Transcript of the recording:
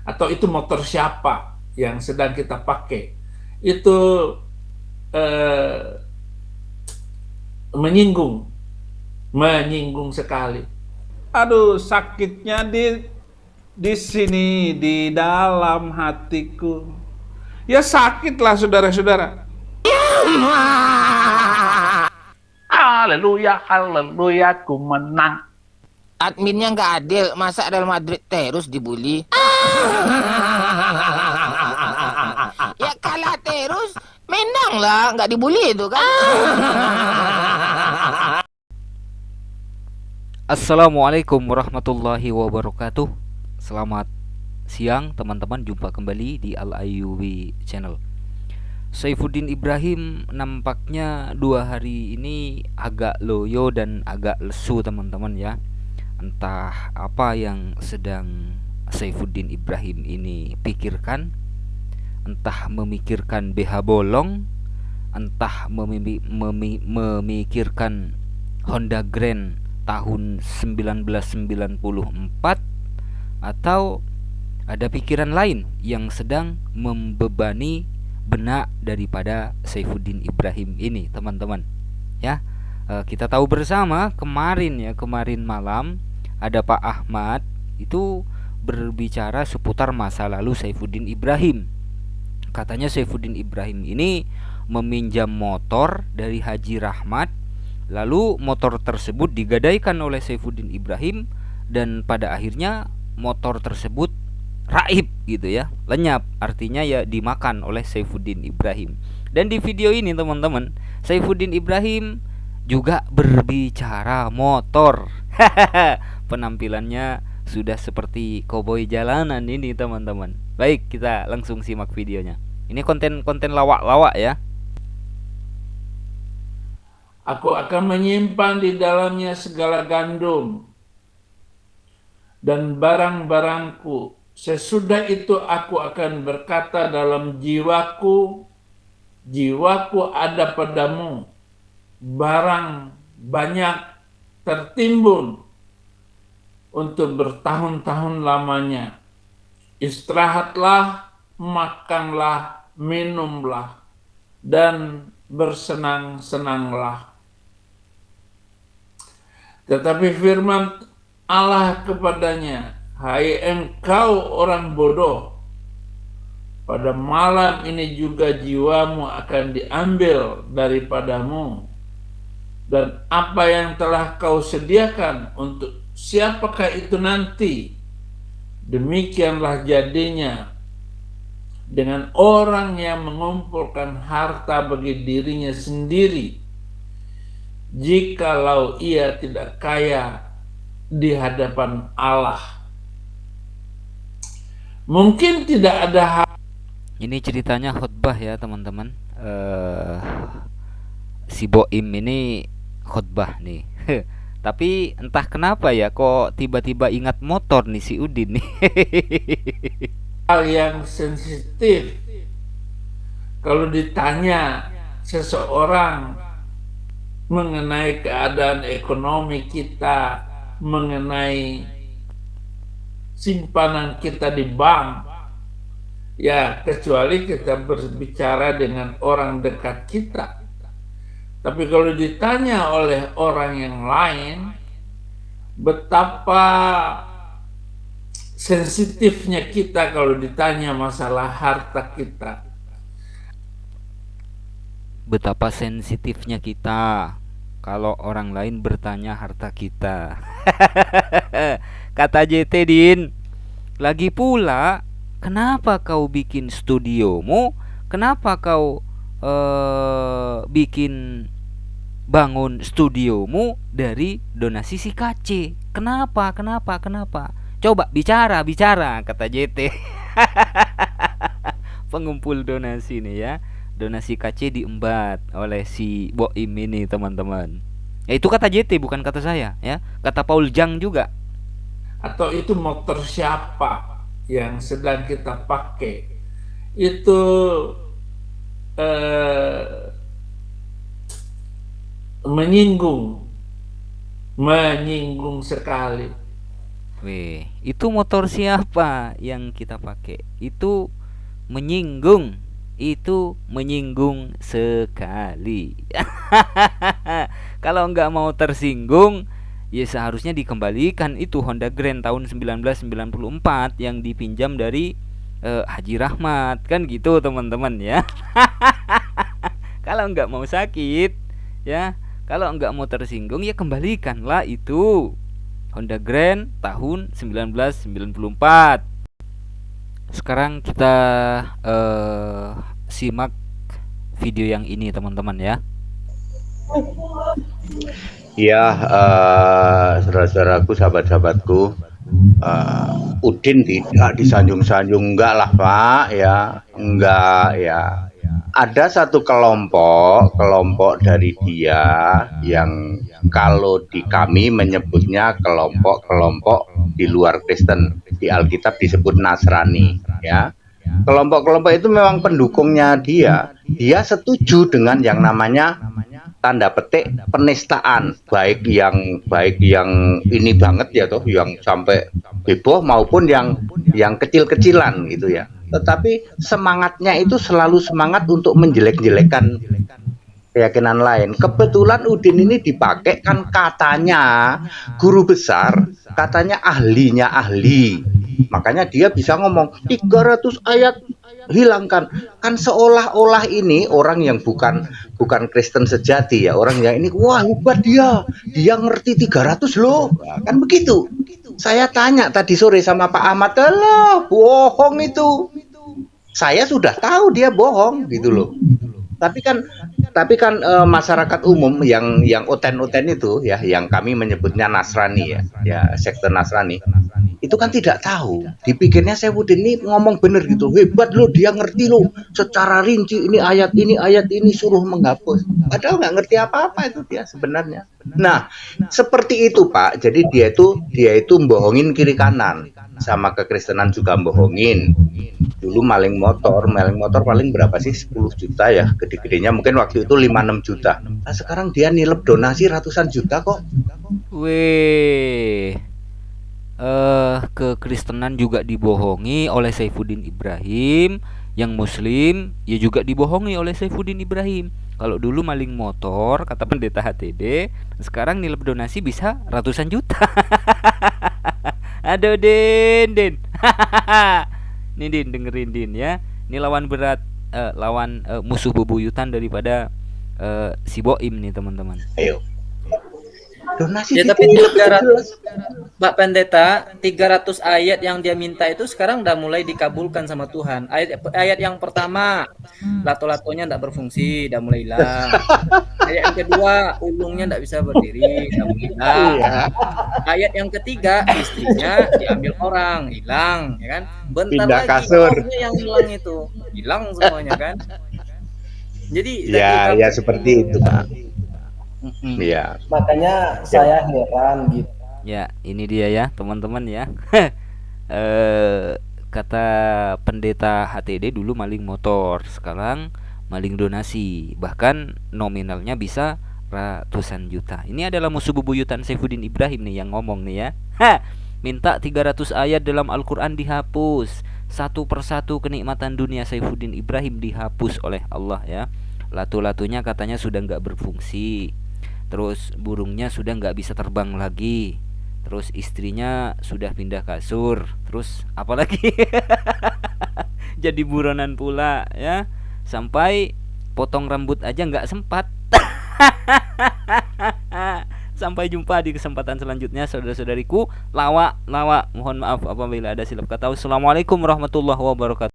atau itu motor siapa yang sedang kita pakai, itu eh, menyinggung, menyinggung sekali. Aduh, sakitnya di sini di dalam hatiku. Ya sakitlah saudara-saudara. Haleluya, haleluya, ku menang. Adminnya nggak adil, masa Real Madrid terus dibully? Ya kalah terus, menang lah, nggak dibully itu kan? Assalamualaikum warahmatullahi wabarakatuh. Selamat siang teman-teman, jumpa kembali di Al Ayyubi Channel. Saifuddin Ibrahim nampaknya 2 hari ini agak loyo dan agak lesu teman-teman ya. Entah apa yang sedang Saifuddin Ibrahim ini pikirkan. Entah memikirkan BH bolong, entah memikirkan Honda Grand tahun 1994, atau ada pikiran lain yang sedang membebani benak daripada Saifuddin Ibrahim ini teman-teman ya. Kita tahu bersama kemarin malam ada Pak Ahmad itu berbicara seputar masa lalu Saifuddin Ibrahim. Katanya Saifuddin Ibrahim ini meminjam motor dari Haji Rahmat, lalu motor tersebut digadaikan oleh Saifuddin Ibrahim, dan pada akhirnya motor tersebut raib gitu ya, lenyap, artinya ya dimakan oleh Saifuddin Ibrahim. Dan di video ini teman-teman, Saifuddin Ibrahim juga berbicara motor. Penampilannya sudah seperti koboi jalanan ini teman-teman. Baik, kita langsung simak videonya. Ini konten-konten lawak-lawak ya. Aku akan menyimpan di dalamnya segala gandum dan barang-barangku. Sesudah itu aku akan berkata dalam jiwaku, jiwaku ada padamu, barang banyak tertimbun untuk bertahun-tahun lamanya. Istirahatlah, makanlah, minumlah, dan bersenang-senanglah. Tetapi firman Allah kepadanya, hai engkau orang bodoh, pada malam ini juga jiwamu akan diambil daripadamu, dan apa yang telah kau sediakan untuk siapakah itu nanti? Demikianlah jadinya dengan orang yang mengumpulkan harta bagi dirinya sendiri, jikalau ia tidak kaya di hadapan Allah. Mungkin tidak ada Ini ceritanya khotbah ya teman-teman. Si Boim ini khotbah nih. Tapi entah kenapa ya kok tiba-tiba ingat motor nih si Udin nih. hal yang sensitif kalau ditanya seseorang mengenai keadaan ekonomi kita, mengenai simpanan kita di bank, ya kecuali kita berbicara dengan orang dekat kita. Tapi kalau ditanya oleh orang yang lain, betapa sensitifnya kita kalau ditanya masalah harta kita. Betapa sensitifnya kita kalau orang lain bertanya harta kita. Kata JT Din, lagi pula kenapa kau bikin studiomu? Kenapa kau bikin bangun studiomu dari donasi si KC? Kenapa? Coba bicara, kata JT. Pengumpul donasi nih ya. Donasi KC diembat oleh si Boim ini teman-teman. Ya itu kata JT, bukan kata saya ya. Kata Paul Jang juga. Atau itu motor siapa yang sedang kita pakai, itu menyinggung sekali. Weh, itu motor siapa yang kita pakai? Itu menyinggung. Itu menyinggung sekali. Kalau nggak mau tersinggung, ya seharusnya dikembalikan itu Honda Grand tahun 1994 yang dipinjam dari Haji Rahmat, kan gitu teman-teman ya. Kalau nggak mau sakit, ya, kalau nggak mau tersinggung, ya kembalikanlah itu Honda Grand tahun 1994. Sekarang kita simak video yang ini teman-teman ya. Ya, saudara-saudaraku, sahabat-sahabatku, Udin tidak disanjung-sanjung, enggak lah Pak, ya, enggak ya. Ada satu kelompok dari dia yang kalau di kami menyebutnya kelompok di luar Kristen, di Alkitab disebut Nasrani, ya. Kelompok-kelompok itu memang pendukungnya dia setuju dengan yang namanya tanda petik penistaan, baik yang ini banget ya toh, yang sampai heboh maupun yang kecil-kecilan gitu ya. Tetapi semangatnya itu selalu semangat untuk menjelek-jelekan keyakinan lain. Kebetulan Udin ini dipakai kan katanya guru besar, katanya ahlinya ahli. Makanya dia bisa ngomong 300 ayat hilangkan. Kan seolah-olah ini orang yang bukan Kristen sejati ya, orang yang ini wah hebat dia ngerti 300 loh. Kan begitu. Saya tanya tadi sore sama Pak Ahmad, "Alah, bohong itu." Saya sudah tahu dia bohong gitu loh. Tapi kan masyarakat umum yang oten-oten itu ya, yang kami menyebutnya Nasrani ya sekte Nasrani, itu kan tidak tahu. Dipikirnya Saifuddin ini ngomong bener gitu, hebat loh dia ngerti loh secara rinci ini ayat ini suruh menghapus. Padahal nggak ngerti apa-apa itu dia sebenarnya. Nah, seperti itu Pak. Jadi dia itu bohongin kiri kanan, sama kekristenan juga bohongin. Dulu maling motor paling berapa sih, 10 juta ya, gede-gedenya mungkin waktu itu 5-6 juta. Nah sekarang dia nilep donasi ratusan juta kok. Weh, kekristenan juga dibohongi oleh Saifuddin Ibrahim. Yang Muslim ya juga dibohongi oleh Saifuddin Ibrahim. Kalau dulu maling motor kata pendeta HTD, sekarang nilep donasi bisa ratusan juta. Aduh Din. Nih Din, dengerin Din ya. Ini lawan berat, lawan musuh bebuyutan daripada si Boim nih teman-teman. Ayo. Donasi Ya tapi 300 Pak Pendeta, 300 ayat yang dia minta itu sekarang udah mulai dikabulkan sama Tuhan. Ayat yang pertama, lato-latonya enggak berfungsi, udah mulai hilang. Ayat yang kedua, ulungnya enggak bisa berdiri, udah mulai hilang. Ayat yang ketiga, istrinya diambil orang, hilang, ya kan? Bentar Pindah lagi kasur. orangnya yang hilang itu, hilang semuanya kan? Jadi Ya seperti itu Pak. Iya. Makanya saya heran gitu. Ya, ini dia ya, teman-teman ya. Kata pendeta HTD dulu maling motor, sekarang maling donasi. Bahkan nominalnya bisa ratusan juta. Ini adalah musuh bebuyutan Saifuddin Ibrahim nih yang ngomong nih ya. Minta 300 ayat dalam Al-Qur'an dihapus. Satu persatu kenikmatan dunia Saifuddin Ibrahim dihapus oleh Allah ya. Latu-latunya katanya sudah nggak berfungsi. Terus burungnya sudah nggak bisa terbang lagi. Terus istrinya sudah pindah kasur. Terus apalagi jadi buronan pula ya. Sampai potong rambut aja nggak sempat. Sampai jumpa di kesempatan selanjutnya saudara-saudariku. Lawak. Mohon maaf apabila ada silap kata. Wassalamualaikum warahmatullahi wabarakatuh.